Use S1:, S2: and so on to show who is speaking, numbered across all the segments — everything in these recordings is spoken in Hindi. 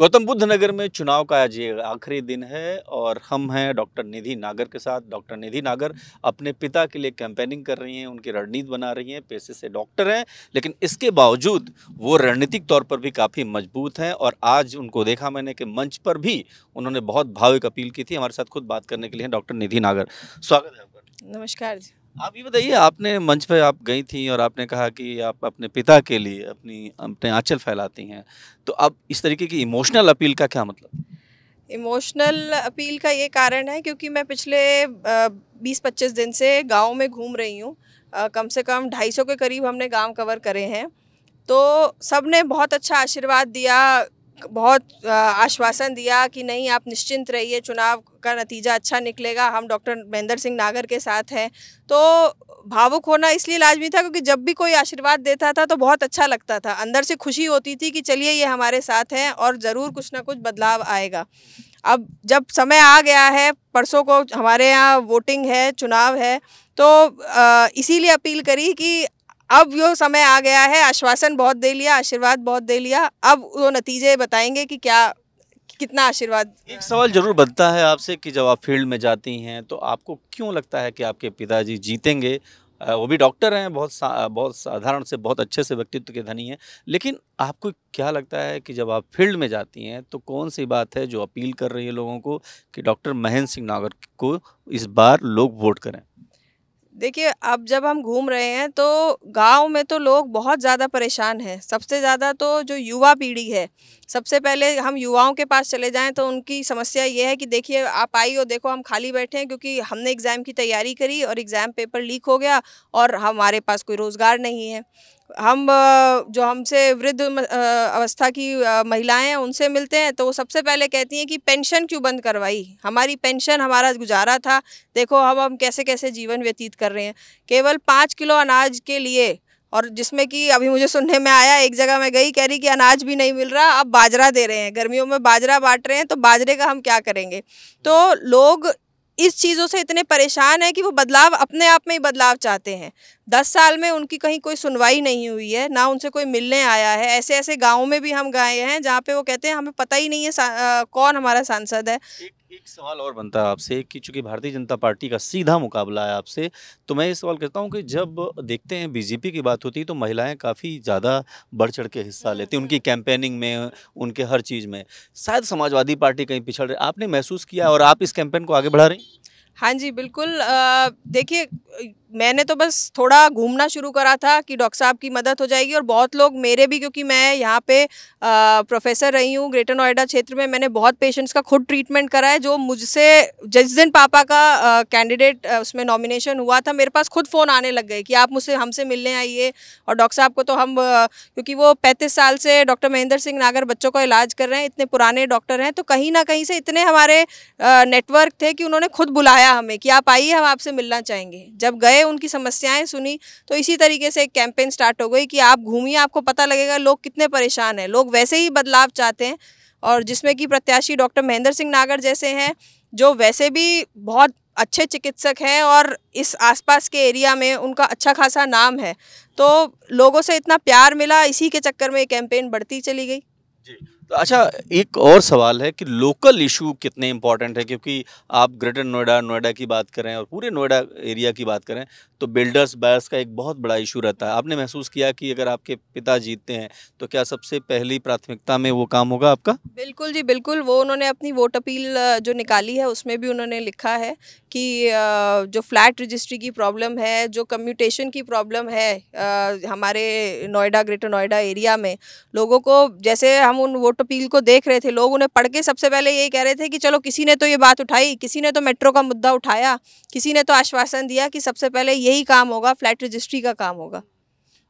S1: गौतम बुद्ध नगर में चुनाव का आज ये आखिरी दिन है और हम हैं डॉक्टर निधि नागर के साथ। डॉक्टर निधि नागर अपने पिता के लिए कैंपेनिंग कर रही हैं, उनकी रणनीति बना रही हैं। पेशे से डॉक्टर हैं, लेकिन इसके बावजूद वो रणनीतिक तौर पर भी काफ़ी मजबूत हैं और आज उनको देखा मैंने कि मंच पर भी उन्होंने बहुत भावुक अपील की थी। हमारे साथ खुद बात करने के लिए हैं डॉक्टर निधि नागर। स्वागत है आपका।
S2: नमस्कार जी।
S1: आप ये बताइए, आपने मंच पे आप गई थी और आपने कहा कि आप अपने पिता के लिए अपने आंचल फैलाती हैं, तो अब इस तरीके की इमोशनल अपील का क्या मतलब?
S2: इमोशनल अपील का ये कारण है क्योंकि मैं पिछले 20-25 दिन से गाँव में घूम रही हूँ। कम से कम 250 के करीब हमने गाँव कवर करे हैं। तो सबने बहुत अच्छा आशीर्वाद दिया, बहुत आश्वासन दिया कि नहीं आप निश्चिंत रहिए, चुनाव का नतीजा अच्छा निकलेगा, हम डॉक्टर महेंद्र सिंह नागर के साथ हैं। तो भावुक होना इसलिए लाज़मी था क्योंकि जब भी कोई आशीर्वाद देता था तो बहुत अच्छा लगता था, अंदर से खुशी होती थी कि चलिए ये हमारे साथ हैं और ज़रूर कुछ ना कुछ बदलाव आएगा। अब जब समय आ गया है, परसों को हमारे यहाँ वोटिंग है, चुनाव है, तो इसीलिए अपील करी कि अब वो समय आ गया है, आश्वासन बहुत दे लिया, आशीर्वाद बहुत दे लिया, अब वो नतीजे बताएंगे कि क्या कितना आशीर्वाद।
S1: एक सवाल ज़रूर बनता है आपसे कि जब आप फील्ड में जाती हैं तो आपको क्यों लगता है कि आपके पिताजी जीतेंगे? वो भी डॉक्टर हैं, बहुत साधारण से, बहुत अच्छे से व्यक्तित्व के धनी हैं। लेकिन आपको क्या लगता है कि जब आप फील्ड में जाती हैं तो कौन-सी बात है जो अपील कर रही है लोगों को कि डॉक्टर महेंद्र सिंह नागर को इस बार लोग वोट करें?
S2: देखिए, अब जब हम घूम रहे हैं तो गाँव में तो लोग बहुत ज़्यादा परेशान हैं। सबसे ज़्यादा तो जो युवा पीढ़ी है, सबसे पहले हम युवाओं के पास चले जाएँ तो उनकी समस्या ये है कि देखिए आप आई हो, देखो हम खाली बैठे हैं क्योंकि हमने एग्ज़ाम की तैयारी करी और एग्ज़ाम पेपर लीक हो गया और हमारे पास कोई रोज़गार नहीं है। हम जो हमसे वृद्ध अवस्था की महिलाएँ हैं उनसे मिलते हैं तो वो सबसे पहले कहती हैं कि पेंशन क्यों बंद करवाई? हमारी पेंशन हमारा गुज़ारा था, देखो अब हम कैसे-कैसे जीवन व्यतीत कर रहे हैं। केवल 5 किलो अनाज के लिए, और जिसमें कि अभी मुझे सुनने में आया, एक जगह मैं गई, कह रही कि अनाज भी नहीं मिल रहा, अब बाजरा दे रहे हैं, गर्मियों में बाजरा बाँट रहे हैं तो बाजरे का हम क्या करेंगे? तो लोग इस चीज़ों से इतने परेशान हैं कि वो बदलाव अपने आप में ही बदलाव चाहते हैं। 10 साल में उनकी कहीं कोई सुनवाई नहीं हुई है, ना उनसे कोई मिलने आया है। ऐसे-ऐसे गाँव में भी हम गए हैं जहाँ पे वो कहते हैं हमें पता ही नहीं है कौन हमारा सांसद है।
S1: एक एक सवाल और बनता है आपसे कि चूंकि भारतीय जनता पार्टी का सीधा मुकाबला है आपसे, तो मैं ये सवाल करता हूँ कि जब देखते हैं बीजेपी की बात होती है तो महिलाएं काफ़ी ज़्यादा बढ़ चढ़ के हिस्सा लेती हैं उनकी कैंपेनिंग में, उनके हर चीज़ में। शायद समाजवादी पार्टी कहीं पिछड़ रही, आपने महसूस किया और आप इस कैंपेन को आगे बढ़ा रही हैं?
S2: हाँ जी, बिल्कुल। देखिए, मैंने तो बस थोड़ा घूमना शुरू करा था कि डॉक्टर साहब की मदद हो जाएगी और बहुत लोग मेरे भी, क्योंकि मैं यहाँ पे प्रोफ़ेसर रही हूँ ग्रेटर नोएडा क्षेत्र में, मैंने बहुत पेशेंट्स का खुद ट्रीटमेंट करा है जो मुझसे जिस दिन पापा का कैंडिडेट उसमें नॉमिनेशन हुआ था, मेरे पास खुद फ़ोन आने लग गए कि आप मुझसे हमसे मिलने आइए। और डॉक्टर साहब को तो हम क्योंकि वो 35 साल से डॉक्टर महेंद्र सिंह नागर बच्चों का इलाज कर रहे हैं, इतने पुराने डॉक्टर हैं, तो कहीं न कहीं से इतने हमारे नेटवर्क थे कि उन्होंने खुद बुलाया हमें कि आप आइए, हम आपसे मिलना चाहेंगे। जब गए, उनकी समस्याएं सुनी, तो इसी तरीके से एक कैंपेन स्टार्ट हो गई कि आप घूमिए, आपको पता लगेगा लोग कितने परेशान हैं। लोग वैसे ही बदलाव चाहते हैं और जिसमें कि प्रत्याशी डॉक्टर महेंद्र सिंह नागर जैसे हैं, जो वैसे भी बहुत अच्छे चिकित्सक हैं और इस आसपास के एरिया में उनका अच्छा खासा नाम है। तो लोगों से इतना प्यार मिला, इसी के चक्कर में ये कैंपेन बढ़ती चली गई।
S1: जी। तो अच्छा, एक और सवाल है कि लोकल इशू कितने इम्पोर्टेंट है, क्योंकि आप ग्रेटर नोएडा, नोएडा की बात करें और पूरे नोएडा एरिया की बात करें तो बिल्डर्स बायर्स का एक बहुत बड़ा इशू रहता है। आपने महसूस किया कि अगर आपके पिता जीतते हैं तो क्या सबसे पहली प्राथमिकता में वो काम होगा आपका?
S2: बिल्कुल जी, बिल्कुल। वो उन्होंने अपनी वोट अपील जो निकाली है उसमें भी उन्होंने लिखा है कि जो फ्लैट रजिस्ट्री की प्रॉब्लम है, जो कम्यूटेशन की प्रॉब्लम है हमारे नोएडा, ग्रेटर नोएडा एरिया में, लोगों को, जैसे हम उन वोट अपील को देख रहे थे, लोग उन्हें पढ़ के सबसे पहले यही कह रहे थे कि चलो किसी ने तो ये बात उठाई, किसी ने तो मेट्रो का मुद्दा उठाया, किसी ने तो आश्वासन दिया कि सबसे पहले यही काम होगा, फ्लैट रजिस्ट्री का काम होगा।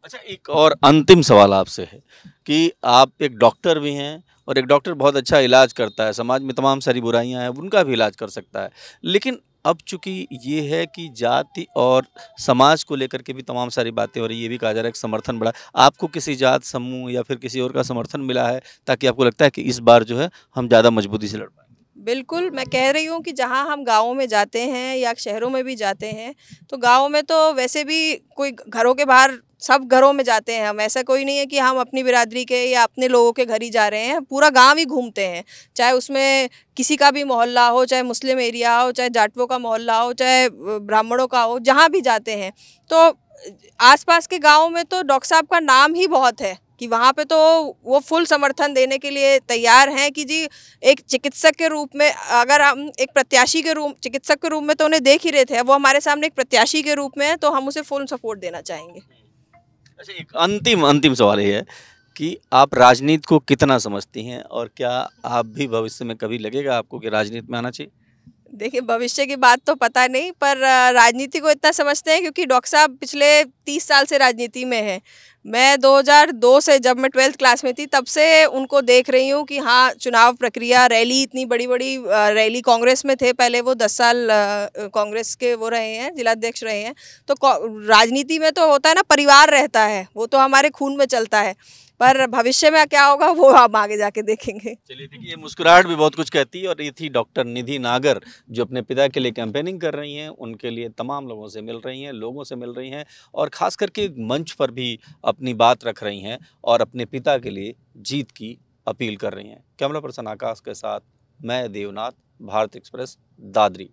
S1: अच्छा, एक और अंतिम सवाल आपसे है कि आप एक डॉक्टर भी हैं और एक डॉक्टर बहुत अच्छा इलाज करता है, समाज में तमाम सारी बुराइयां हैं उनका भी इलाज कर सकता है। लेकिन अब चूंकि ये है कि जाति और समाज को लेकर के भी तमाम सारी बातें हो रही, ये भी कहा जा रहा है कि समर्थन बढ़ा। आपको किसी जात समूह या फिर किसी और का समर्थन मिला है ताकि आपको लगता है कि इस बार जो है हम ज़्यादा मजबूती से लड़ पाएंगे?
S2: बिल्कुल, मैं कह रही हूँ कि जहाँ हम गाँवों में जाते हैं या शहरों में भी जाते हैं, तो गाँव में तो वैसे भी कोई घरों के बाहर सब घरों में जाते हैं हम। ऐसा कोई नहीं है कि हम अपनी बिरादरी के या अपने लोगों के घर ही जा रहे हैं, पूरा गाँव ही घूमते हैं। चाहे उसमें किसी का भी मोहल्ला हो, चाहे मुस्लिम एरिया हो, चाहे जाटवों का मोहल्ला हो, चाहे ब्राह्मणों का हो, जहाँ भी जाते हैं। तो आस-पास के गाँव में तो डॉक्टर साहब का नाम ही बहुत है कि वहाँ पे तो वो फुल समर्थन देने के लिए तैयार हैं कि जी एक चिकित्सक के रूप में, अगर हम एक प्रत्याशी के रूप चिकित्सक के रूप में तो उन्हें देख ही रहे थे, अब वो हमारे सामने एक प्रत्याशी के रूप में है तो हम उसे फुल सपोर्ट देना चाहेंगे।
S1: अच्छा, एक अंतिम अंतिम सवाल ये है कि आप राजनीति को कितना समझती हैं और क्या आप भी भविष्य में कभी लगेगा आपको कि राजनीति में आना चाहिए?
S2: देखिए, भविष्य की बात तो पता नहीं, पर राजनीति को इतना समझते हैं क्योंकि डॉक्टर साहब पिछले 30 साल से राजनीति में हैं। मैं 2002 से, जब मैं 12th क्लास में थी, तब से उनको देख रही हूँ कि हाँ, चुनाव प्रक्रिया, रैली, इतनी बड़ी-बड़ी रैली, कांग्रेस में थे पहले वो 10 साल, कांग्रेस के वो रहे हैं, जिलाध्यक्ष रहे हैं। तो राजनीति में तो होता है ना, परिवार रहता है, वो तो हमारे खून में चलता है। पर भविष्य में क्या होगा वो हम आगे जाके देखेंगे।
S1: चलिए, देखिए, ये मुस्कुराहट भी बहुत कुछ कहती है और ये थी डॉक्टर निधि नागर, जो अपने पिता के लिए कैंपेनिंग कर रही हैं, उनके लिए तमाम लोगों से मिल रही हैं, लोगों से मिल रही हैं और ख़ास करके मंच पर भी अपनी बात रख रही हैं और अपने पिता के लिए जीत की अपील कर रही हैं। कैमरा पर्सन आकाश के साथ मैं देवनाथ, भारत एक्सप्रेस, दादरी।